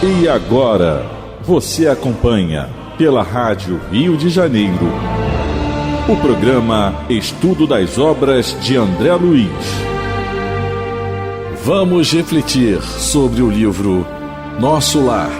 E agora, você acompanha pela Rádio Rio de Janeiro o programa Estudo das Obras de André Luiz. Vamos refletir sobre o livro Nosso Lar.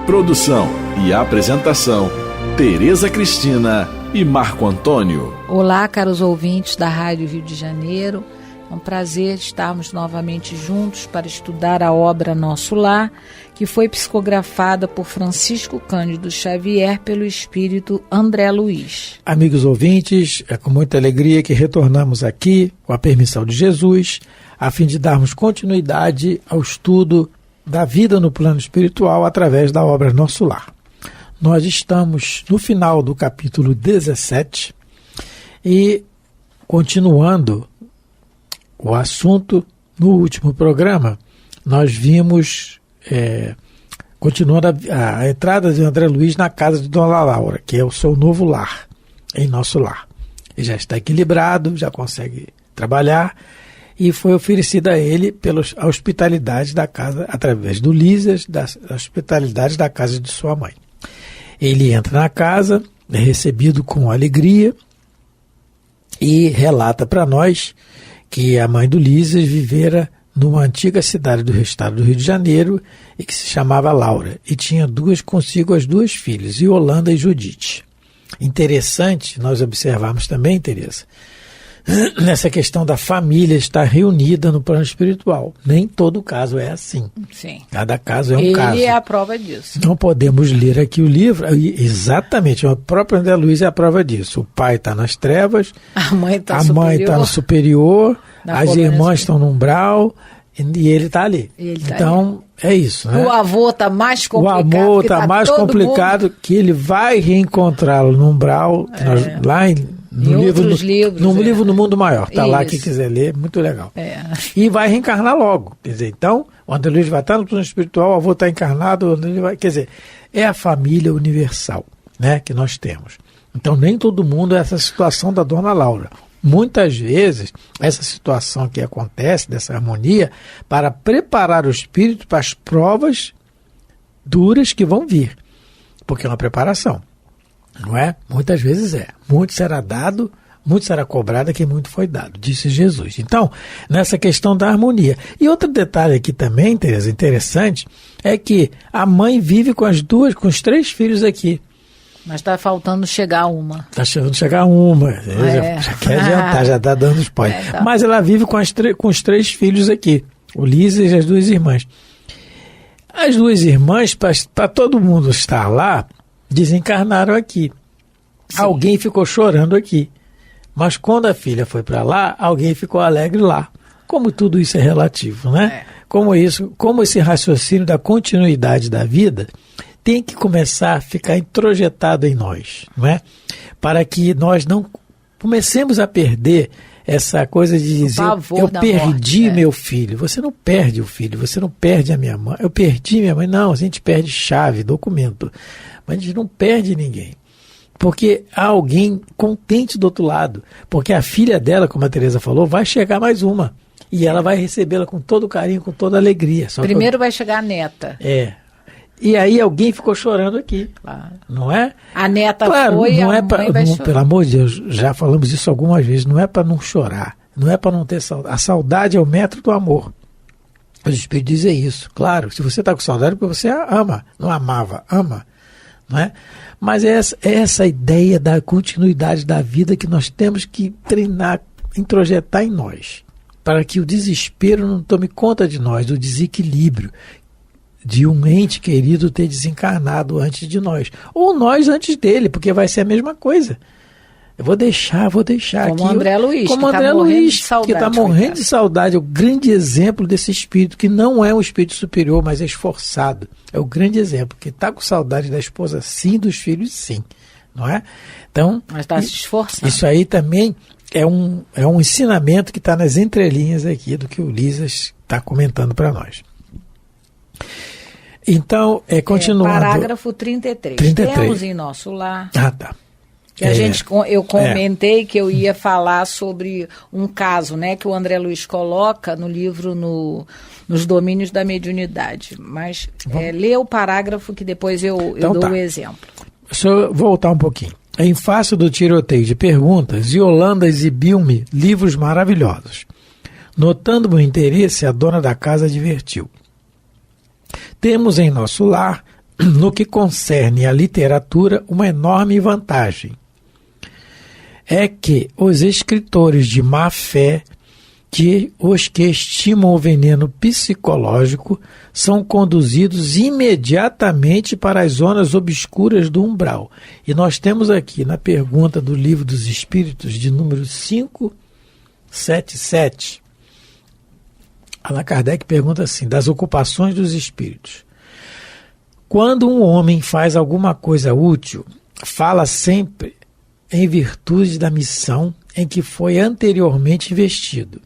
Produção e apresentação, Tereza Cristina e Marco Antônio. Olá, caros ouvintes da Rádio Rio de Janeiro. É um prazer estarmos novamente juntos para estudar a obra Nosso Lar, que foi psicografada por Francisco Cândido Xavier pelo espírito André Luiz. Amigos ouvintes, é com muita alegria que retornamos aqui, com a permissão de Jesus, a fim de darmos continuidade ao estudo da vida no plano espiritual através da obra Nosso Lar. Nós estamos no final do capítulo 17 e, continuando o assunto, no último programa, nós vimos, continuando a entrada de André Luiz na casa de Dona Laura, que é o seu novo lar, em Nosso Lar. Ele já está equilibrado, já consegue trabalhar, e foi oferecida a ele pela hospitalidade da casa, através do Lísias, da hospitalidade da casa de sua mãe. Ele entra na casa, é recebido com alegria e relata para nós que a mãe do Lísias vivera numa antiga cidade do estado do Rio de Janeiro e que se chamava Laura, e tinha consigo as duas filhas, Yolanda e Judite. Interessante nós observarmos também, Tereza, nessa questão da família estar reunida no plano espiritual. Nem todo caso é assim. Sim. Cada caso é um caso. Ele é a prova disso. Não podemos ler aqui o livro. Exatamente, o próprio André Luiz é a prova disso. O pai está nas trevas, a mãe está no superior, as irmãs estão no umbral e ele está ali. Então, é isso. Né? O avô está mais complicado. O avô está mais complicado, que ele vai reencontrá-lo no umbral, lá no livro No Mundo Maior. Está lá, quem quiser ler, muito legal. E vai reencarnar logo. Quer dizer, então, o André Luiz vai estar no plano espiritual, o avô está encarnado, quer dizer, é a família universal, né, que nós temos. Então, nem todo mundo é essa situação da Dona Laura. Muitas vezes, essa situação que acontece, dessa harmonia, para preparar o espírito para as provas duras que vão vir. Porque é uma preparação. Não é? Muitas vezes é. Muito será dado, muito será cobrado, que muito foi dado, disse Jesus. Então, nessa questão da harmonia. E outro detalhe aqui também, Tereza, interessante, é que a mãe vive com com os 3 filhos aqui. Mas está faltando chegar uma. Está chegando chegar uma. Já quer adiantar, já está dando spoiler. Tá. Mas ela vive com os 3 filhos aqui, o Lísias e as 2 irmãs. As 2 irmãs, para todo mundo estar lá, desencarnaram aqui. Sim. Alguém ficou chorando aqui. Mas quando a filha foi para lá, alguém ficou alegre lá. Como tudo isso é relativo, né? Como esse raciocínio da continuidade da vida tem que começar a ficar introjetado em nós, não é? Para que nós não comecemos a perder essa coisa de dizer, eu perdi meu filho. Você não perde o filho, você não perde a minha mãe. Eu perdi minha mãe. Não, a gente perde chave, documento. Mas a gente não perde ninguém. Porque há alguém contente do outro lado. Porque a filha dela, como a Tereza falou, vai chegar mais uma. E ela vai recebê-la com todo carinho, com toda alegria. Primeiro vai chegar a neta. E aí alguém ficou chorando aqui, não é? A neta foi, não a é mãe vai chorar. Pelo amor de Deus, já falamos isso algumas vezes, não é para não chorar, não é para não ter saudade. A saudade é o metro do amor. Os espíritos dizem isso, claro. Se você está com saudade, é porque você ama, não amava, ama, não é? Mas é essa ideia da continuidade da vida que nós temos que treinar, introjetar em nós, para que o desespero não tome conta de nós, do desequilíbrio de um ente querido ter desencarnado antes de nós. Ou nós antes dele, porque vai ser a mesma coisa. Eu vou deixar como aqui. André Luiz, como que André Luiz, que está morrendo de saudade. É o grande exemplo desse espírito, que não é um espírito superior, mas é esforçado. É o grande exemplo, que está com saudade da esposa sim, dos filhos sim. Não é? Então, mas está se esforçando. Isso aí também é um ensinamento que está nas entrelinhas aqui do que o Lísias está comentando para nós. Então, continuando. Parágrafo 33. Temos em Nosso Lar. Tá. Que eu comentei que eu ia falar sobre um caso, né, que o André Luiz coloca no livro Nos Domínios da Mediunidade. Mas lê o parágrafo que depois eu dou o exemplo. Deixa eu voltar um pouquinho. Em face do tiroteio de perguntas, Yolanda exibiu-me livros maravilhosos. Notando meu interesse, a dona da casa advertiu. Temos em nosso lar, no que concerne à literatura, uma enorme vantagem. É que os escritores de má fé, os que estimam o veneno psicológico, são conduzidos imediatamente para as zonas obscuras do umbral. E nós temos aqui na pergunta do Livro dos Espíritos, de número 577, Allan Kardec pergunta assim, das ocupações dos espíritos. Quando um homem faz alguma coisa útil, fala sempre em virtude da missão em que foi anteriormente investido,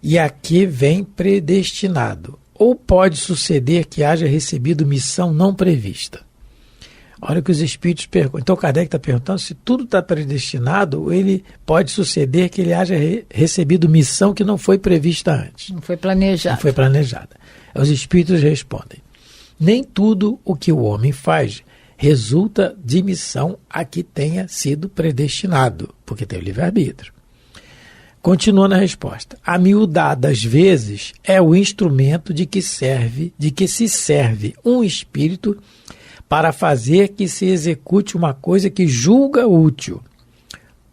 e a que vem predestinado. Ou pode suceder que haja recebido missão não prevista. Olha o que os espíritos perguntam. Então Kardec está perguntando se tudo está predestinado, ou ele pode suceder que ele haja recebido missão que não foi prevista antes. Não foi planejada. Não foi planejada. Os espíritos respondem. Nem tudo o que o homem faz resulta de missão a que tenha sido predestinado, porque tem o livre-arbítrio. Continua na resposta. A miudade, às vezes, é o instrumento de que se serve um espírito para fazer que se execute uma coisa que julga útil.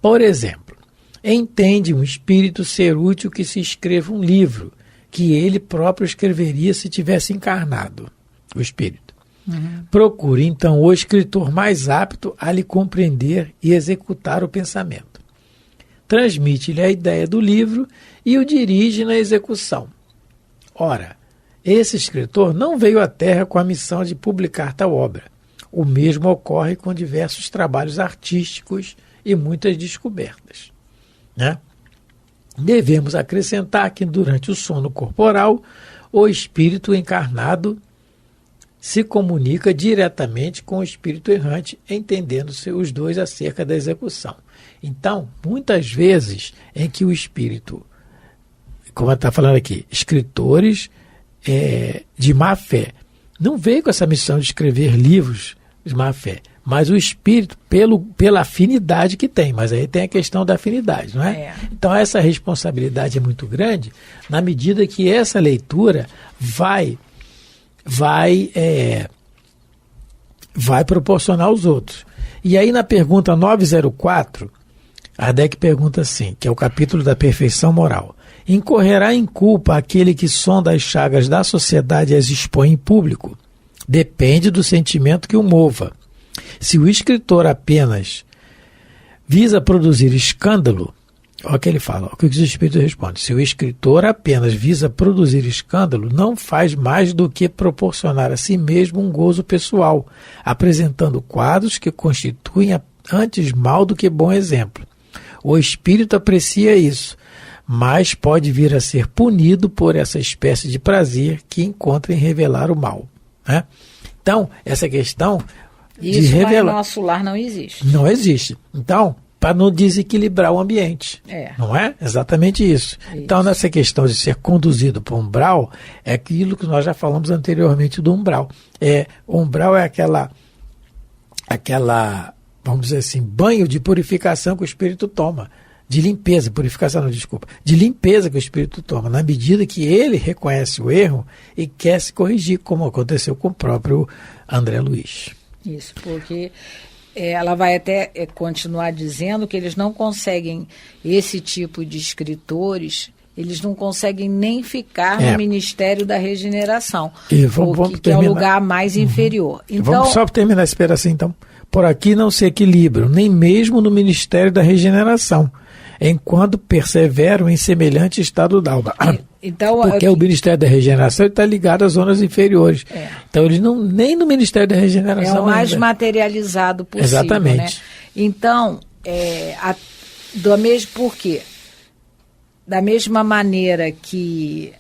Por exemplo, entende um espírito ser útil que se escreva um livro, que ele próprio escreveria se tivesse encarnado, o espírito. Procure, então, o escritor mais apto a lhe compreender e executar o pensamento. Transmite-lhe a ideia do livro e o dirige na execução. Ora, esse escritor não veio à Terra com a missão de publicar tal obra. O mesmo ocorre com diversos trabalhos artísticos e muitas descobertas, né? Devemos acrescentar que durante o sono corporal, o espírito encarnado se comunica diretamente com o espírito errante, entendendo-se os dois acerca da execução. Então, muitas vezes em que o espírito, como está falando aqui, escritores de má fé, não veio com essa missão de escrever livros de má fé, mas o espírito, pela afinidade que tem, mas aí tem a questão da afinidade, não é? Então essa responsabilidade é muito grande, na medida que essa leitura vai proporcionar aos outros. E aí na pergunta 904, Kardec pergunta assim, que é o capítulo da perfeição moral. Incorrerá em culpa aquele que sonda as chagas da sociedade e as expõe em público? Depende do sentimento que o mova. Se o escritor apenas visa produzir escândalo, olha o que ele fala, olha o que os espíritos respondem. Se o escritor apenas visa produzir escândalo, não faz mais do que proporcionar a si mesmo um gozo pessoal, apresentando quadros que constituem antes mal do que bom exemplo. O espírito aprecia isso, mas pode vir a ser punido por essa espécie de prazer que encontra em revelar o mal, né? Então, essa questão isso de revelar... no nosso lar não existe. Não existe. Então, para não desequilibrar o ambiente. Não é? Exatamente isso. Então, nessa questão de ser conduzido para o umbral, é aquilo que nós já falamos anteriormente do umbral. O umbral é aquela, vamos dizer assim, banho de purificação que o espírito toma. De limpeza, purificação, não, desculpa. De limpeza que o espírito toma, na medida que ele reconhece o erro e quer se corrigir, como aconteceu com o próprio André Luiz. Isso, porque ela vai até continuar dizendo que eles não conseguem, esse tipo de escritores, eles não conseguem nem ficar no Ministério da Regeneração, que é o lugar mais inferior. Então, vamos só terminar esse pedacinho, então. Por aqui não se equilibram, nem mesmo no Ministério da Regeneração, enquanto perseveram em semelhante estado d'alma. Então, porque o Ministério da Regeneração está ligado às zonas inferiores. Então, eles nem no Ministério da Regeneração... É o mais materializado possível. Exatamente. Né? Então, por quê? Da mesma maneira que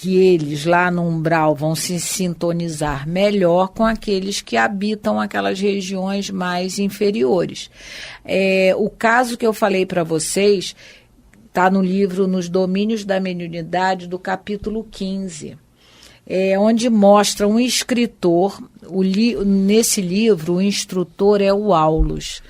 que eles lá no umbral vão se sintonizar melhor com aqueles que habitam aquelas regiões mais inferiores. O caso que eu falei para vocês está no livro Nos Domínios da Mediunidade, do capítulo 15, onde mostra um escritor, nesse livro o instrutor é o Aulus,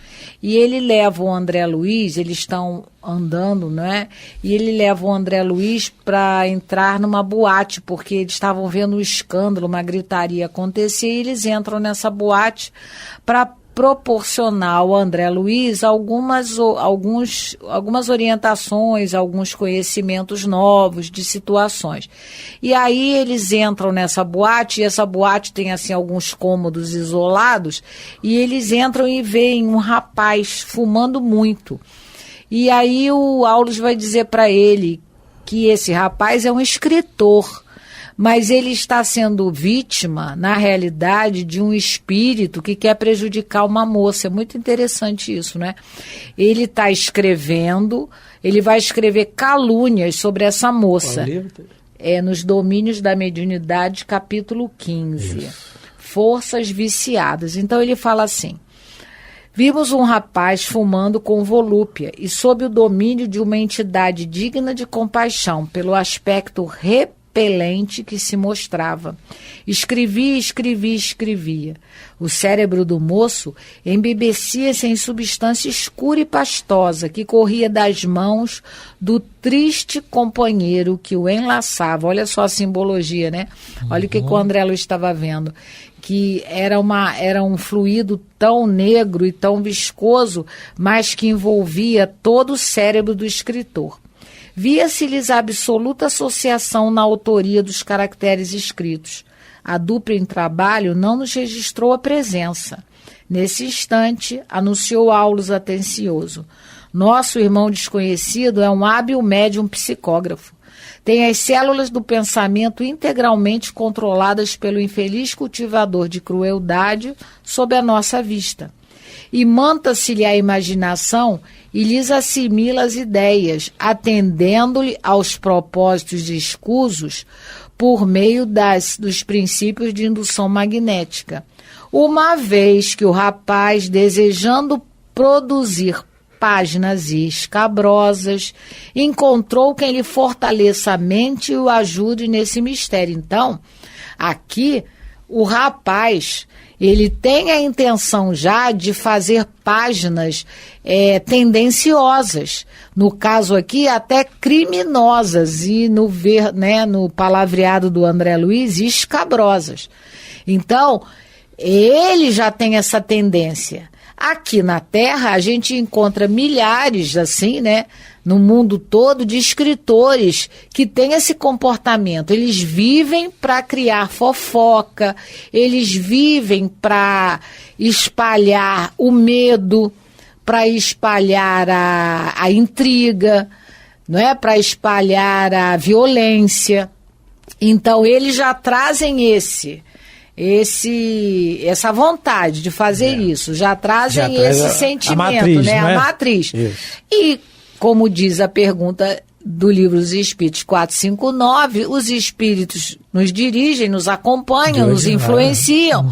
e ele leva o André Luiz, eles estão andando, não é? E ele leva o André Luiz para entrar numa boate, porque eles estavam vendo um escândalo, uma gritaria acontecer, e eles entram nessa boate para proporcionar ao André Luiz algumas orientações, alguns conhecimentos novos de situações. E aí eles entram nessa boate, e essa boate tem assim alguns cômodos isolados, e eles entram e veem um rapaz fumando muito. E aí o Aulus vai dizer para ele que esse rapaz é um escritor, mas ele está sendo vítima, na realidade, de um espírito que quer prejudicar uma moça. É muito interessante isso, né? Ele está escrevendo, ele vai escrever calúnias sobre essa moça. Nos Domínios da Mediunidade, capítulo 15. Isso. Forças viciadas. Então ele fala assim: vimos um rapaz fumando com volúpia e sob o domínio de uma entidade digna de compaixão, pelo aspecto repelente que se mostrava. Escrevia. O cérebro do moço embebecia-se em substância escura e pastosa que corria das mãos do triste companheiro que o enlaçava. Olha só a simbologia, né? Olha o que o André Luiz estava vendo. Que era um fluido tão negro e tão viscoso, mas que envolvia todo o cérebro do escritor. Via-se-lhes a absoluta associação na autoria dos caracteres escritos. A dupla em trabalho não nos registrou a presença. Nesse instante, anunciou Aulus atencioso: nosso irmão desconhecido é um hábil médium psicógrafo. Tem as células do pensamento integralmente controladas pelo infeliz cultivador de crueldade sob a nossa vista. Imanta-se-lhe a imaginação e lhes assimila as ideias, atendendo-lhe aos propósitos escusos por meio dos princípios de indução magnética. Uma vez que o rapaz, desejando produzir páginas escabrosas, encontrou quem lhe fortaleça a mente e o ajude nesse mistério. Então, aqui, o rapaz, ele tem a intenção já de fazer páginas tendenciosas, no caso aqui até criminosas, e no palavreado do André Luiz, escabrosas. Então, ele já tem essa tendência. Aqui na Terra a gente encontra milhares, assim, né, no mundo todo, de escritores que têm esse comportamento. Eles vivem para criar fofoca, eles vivem para espalhar o medo, para espalhar a intriga, não é? Para espalhar a violência. Então eles já trazem essa vontade de fazer isso, já trazem esse sentimento, matriz, né? A matriz. Isso. E, como diz a pergunta do Livro dos Espíritos 459, os espíritos nos dirigem, nos acompanham, nos influenciam,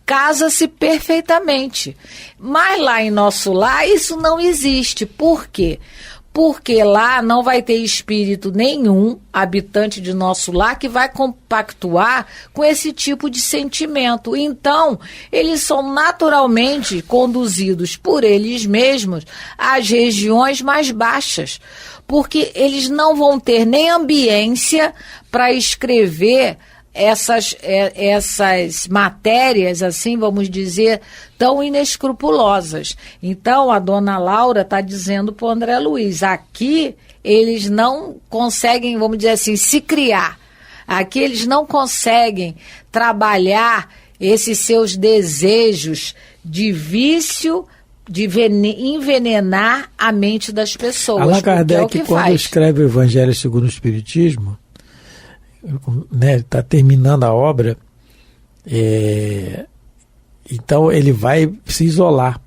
casa-se perfeitamente. Mas lá em nosso lar, isso não existe. Por quê? Porque lá não vai ter espírito nenhum, habitante de nosso lar, que vai compactuar com esse tipo de sentimento. Então, eles são naturalmente conduzidos por eles mesmos às regiões mais baixas, porque eles não vão ter nem ambiência para escrever essas matérias, assim, vamos dizer, tão inescrupulosas. Então, a dona Laura está dizendo para o André Luiz, aqui eles não conseguem, vamos dizer assim, se criar. Aqui eles não conseguem trabalhar esses seus desejos de vício, de envenenar a mente das pessoas. Allan Kardec, quando escreve o Evangelho segundo o Espiritismo, está terminando a obra, então ele vai se isolar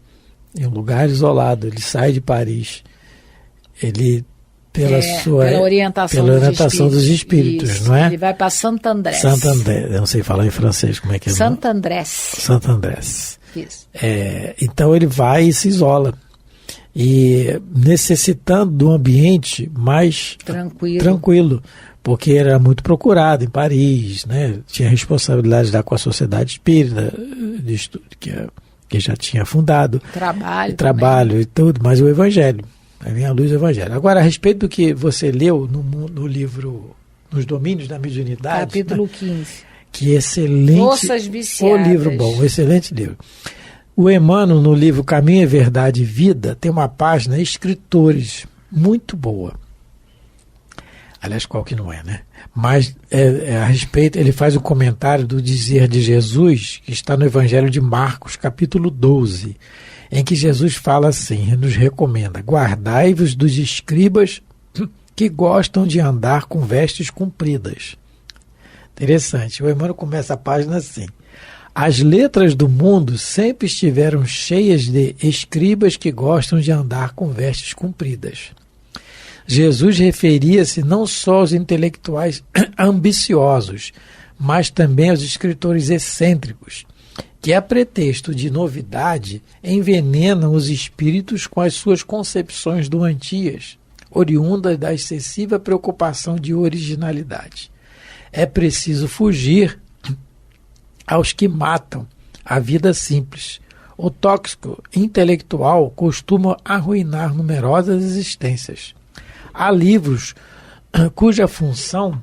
em um lugar isolado. Ele sai de Paris, ele pela orientação dos espíritos, isso, não é? Ele vai para Santo André. Santo André, eu não sei falar em francês como é que é. Santo André. Santo Andrés. Isso. Então ele vai e se isola. E necessitando de um ambiente mais tranquilo, porque era muito procurado em Paris, né? Tinha responsabilidade de dar com a Sociedade Espírita, de estudo, que já tinha fundado. Trabalho e tudo, mas o Evangelho. Aí vem a luz do Evangelho. Agora, a respeito do que você leu no livro Nos Domínios da Mediunidade. Capítulo, né? 15. Que excelente. Forças Viciadas. O livro bom, um excelente livro. O Emmanuel, no livro Caminho é Verdade e Vida, tem uma página Escritores, muito boa. Aliás, qual que não é, né? Mas a respeito, ele faz o comentário do dizer de Jesus, que está no Evangelho de Marcos, capítulo 12, em que Jesus fala assim, nos recomenda: guardai-vos dos escribas que gostam de andar com vestes compridas. Interessante, o Emmanuel começa a página assim: as letras do mundo sempre estiveram cheias de escribas que gostam de andar com vestes compridas. Jesus referia-se não só aos intelectuais ambiciosos, mas também aos escritores excêntricos, que, a pretexto de novidade, envenenam os espíritos com as suas concepções doentias, oriundas da excessiva preocupação de originalidade. É preciso fugir aos que matam a vida simples. O tóxico intelectual costuma arruinar numerosas existências. Há livros cuja função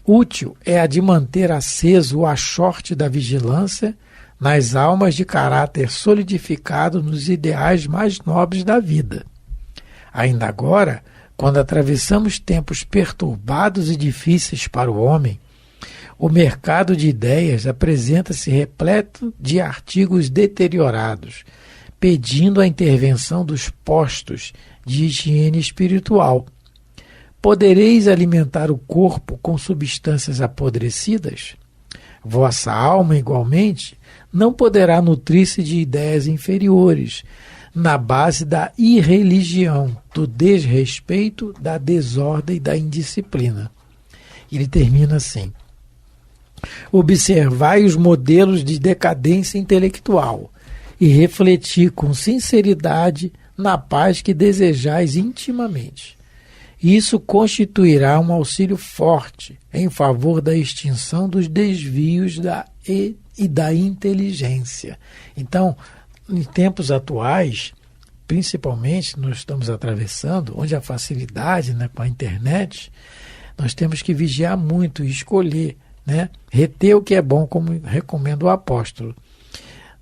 útil é a de manter aceso o achorte da vigilância nas almas de caráter solidificado nos ideais mais nobres da vida. Ainda agora, quando atravessamos tempos perturbados e difíceis para o homem, o mercado de ideias apresenta-se repleto de artigos deteriorados, pedindo a intervenção dos postos de higiene espiritual. Podereis alimentar o corpo com substâncias apodrecidas? Vossa alma, igualmente, não poderá nutrir-se de ideias inferiores, na base da irreligião, do desrespeito, da desordem e da indisciplina. Ele termina assim: observai os modelos de decadência intelectual e refleti com sinceridade na paz que desejais intimamente. Isso constituirá um auxílio forte em favor da extinção dos desvios e da inteligência. Então, em tempos atuais, principalmente nós estamos atravessando, onde a facilidade, né, com a internet, nós temos que vigiar muito e escolher, né, reter o que é bom, como recomenda o apóstolo.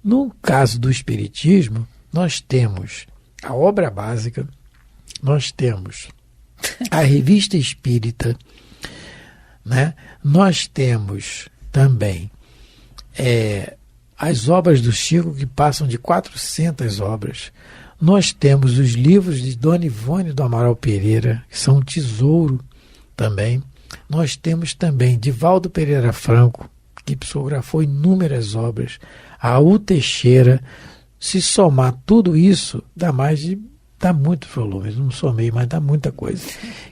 No caso do Espiritismo, nós temos a obra básica, nós temos a Revista Espírita, né? Nós temos também as obras do Chico, que passam de 400 obras. Nós temos os livros de Dona Ivone do Amaral Pereira, que são um tesouro também. Nós temos também Divaldo Pereira Franco, que psicografou inúmeras obras. Raul Teixeira. Se somar tudo isso, dá muitos volumes. Não somei, mas dá muita coisa.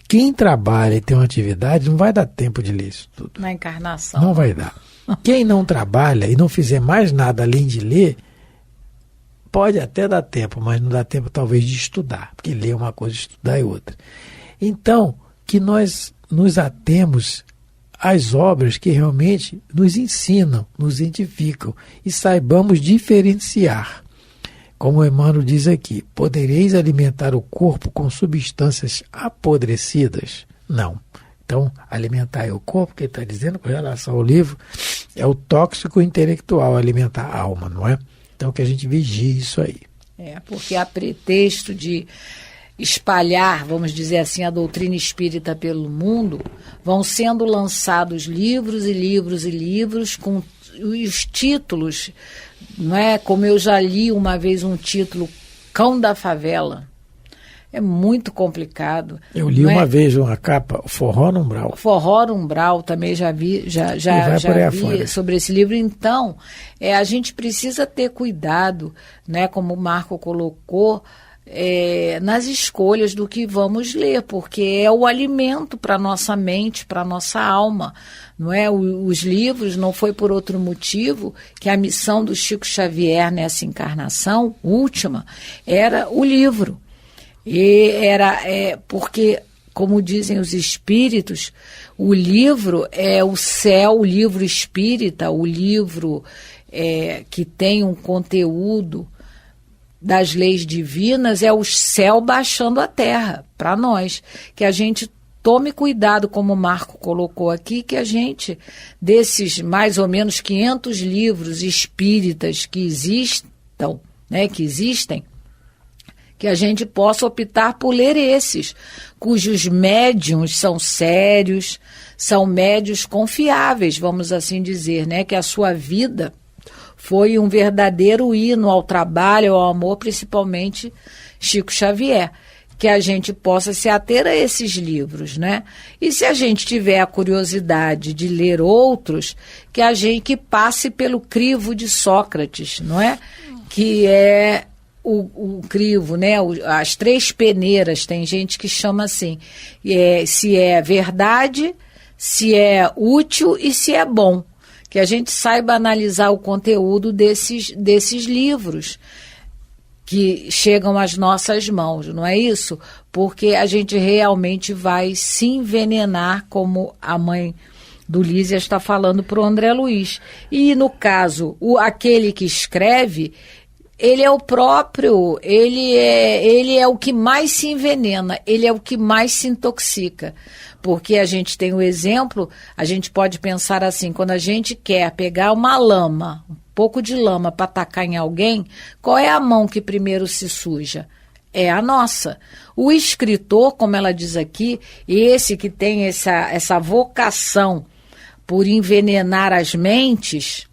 Quem trabalha e tem uma atividade não vai dar tempo de ler isso tudo. Na encarnação. Não vai dar. Quem não trabalha e não fizer mais nada além de ler, pode até dar tempo, mas não dá tempo talvez de estudar, porque ler é uma coisa, estudar é outra. Então, que nós nos atemos às obras que realmente nos ensinam, nos identificam e saibamos diferenciar. Como Emmanuel diz aqui, podereis alimentar o corpo com substâncias apodrecidas? Não. Então, alimentar o corpo, que ele está dizendo com relação ao livro, é o tóxico intelectual, alimentar a alma, não é? Então, que a gente vigie isso aí. Porque a pretexto de espalhar, vamos dizer assim, a doutrina espírita pelo mundo, vão sendo lançados livros e livros e livros com os títulos, não é? Como eu já li uma vez um título, Cão da Favela. É muito complicado. Eu li uma vez uma capa, Forró no Umbral. Forró no Umbral, também já vi, já vi sobre esse livro. Então, a gente precisa ter cuidado, né? Como o Marco colocou, nas escolhas do que vamos ler, porque é o alimento para a nossa mente, para a nossa alma, não é? Os livros não foi por outro motivo que a missão do Chico Xavier nessa encarnação última era o livro. E era porque, como dizem os espíritos, o livro é o céu, o livro espírita, o livro que tem um conteúdo das leis divinas, é o céu baixando a terra para nós. Que a gente tome cuidado, como o Marco colocou aqui, que a gente, desses mais ou menos 500 livros espíritas que existem, que a gente possa optar por ler esses, cujos médiuns são sérios, são médiuns confiáveis, vamos assim dizer, né? Que a sua vida foi um verdadeiro hino ao trabalho, ao amor, principalmente Chico Xavier. Que a gente possa se ater a esses livros, né? E se a gente tiver a curiosidade de ler outros, que passe pelo crivo de Sócrates, não é? Que é o crivo, né? As 3 peneiras, tem gente que chama assim, se é verdade, se é útil e se é bom. Que a gente saiba analisar o conteúdo desses livros que chegam às nossas mãos, não é isso? Porque a gente realmente vai se envenenar, como a mãe do Lísia está falando para o André Luiz. E, no caso, aquele que escreve, ele é o próprio, ele é o que mais se envenena, ele é o que mais se intoxica. Porque a gente tem o exemplo, a gente pode pensar assim, quando a gente quer pegar uma lama, um pouco de lama para atacar em alguém, qual é a mão que primeiro se suja? É a nossa. O escritor, como ela diz aqui, esse que tem essa vocação por envenenar as mentes,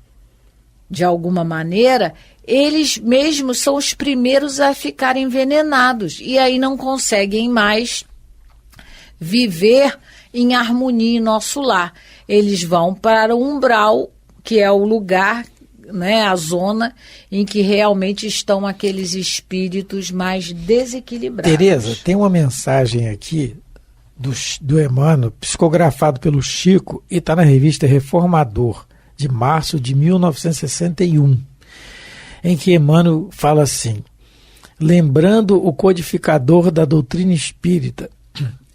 de alguma maneira, eles mesmos são os primeiros a ficarem envenenados e aí não conseguem mais viver em harmonia em nosso lar. Eles vão para o umbral, que é o lugar, né, a zona em que realmente estão aqueles espíritos mais desequilibrados. Tereza, tem uma mensagem aqui do Emmanuel, psicografado pelo Chico, e está na revista Reformador, de março de 1961, em que Emmanuel fala assim: lembrando o codificador da doutrina espírita,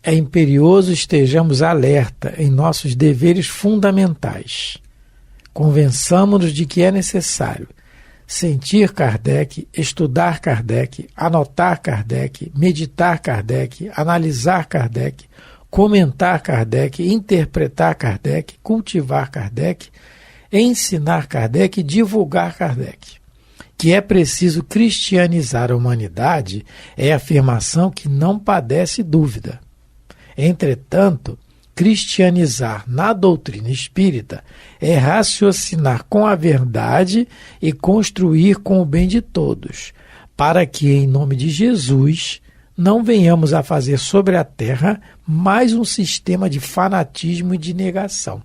é imperioso estejamos alerta em nossos deveres fundamentais. Convençamo-nos de que é necessário sentir Kardec, estudar Kardec, anotar Kardec, meditar Kardec, analisar Kardec, comentar Kardec, interpretar Kardec, cultivar Kardec, ensinar Kardec e divulgar Kardec. Que é preciso cristianizar a humanidade é afirmação que não padece dúvida. Entretanto, cristianizar na doutrina espírita é raciocinar com a verdade e construir com o bem de todos, para que, em nome de Jesus, não venhamos a fazer sobre a terra mais um sistema de fanatismo e de negação.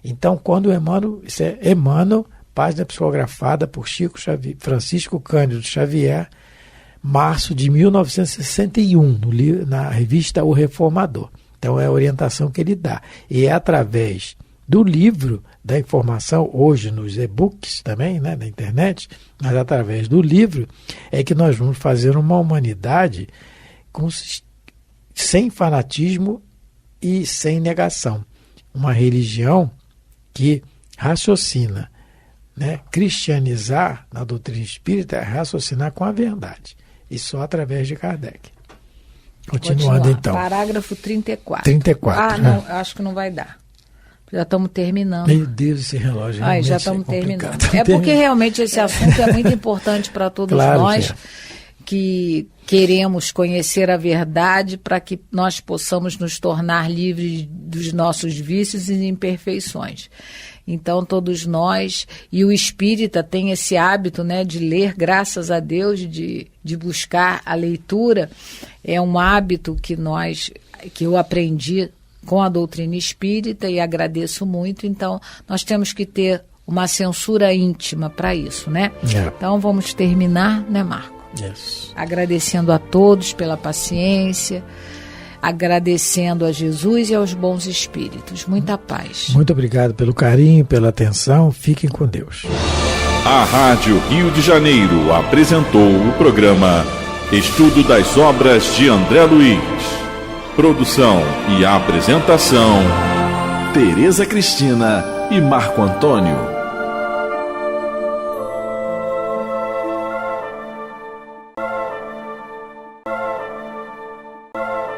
Então, quando Emmanuel, isso é Emmanuel, página psicografada por Francisco Cândido Xavier, março de 1961, na revista O Reformador. Então é a orientação que ele dá. E é através do livro, da informação, hoje nos e-books também, né, na internet, mas através do livro é que nós vamos fazer uma humanidade sem fanatismo e sem negação. Uma religião que raciocina, né? Cristianizar na doutrina espírita é raciocinar com a verdade. E só através de Kardec. Continuando então. Parágrafo 34. 34. Não, acho que não vai dar. Já estamos terminando. Meu Deus, esse relógio já estamos terminando. Porque realmente esse assunto é muito importante para todos nós que queremos conhecer a verdade para que nós possamos nos tornar livres dos nossos vícios e imperfeições. Então, todos nós, e o espírita tem esse hábito, né, de ler, graças a Deus, de buscar a leitura. É um hábito que eu aprendi com a doutrina espírita e agradeço muito. Então, nós temos que ter uma censura íntima para isso, né? Então, vamos terminar, né, Marco? Yes. Agradecendo a todos pela paciência, agradecendo a Jesus e aos bons espíritos. Muita paz. Muito obrigado pelo carinho, pela atenção. Fiquem com Deus. A Rádio Rio de Janeiro apresentou o programa Estudo das Obras de André Luiz. Produção e apresentação, Tereza Cristina e Marco Antônio.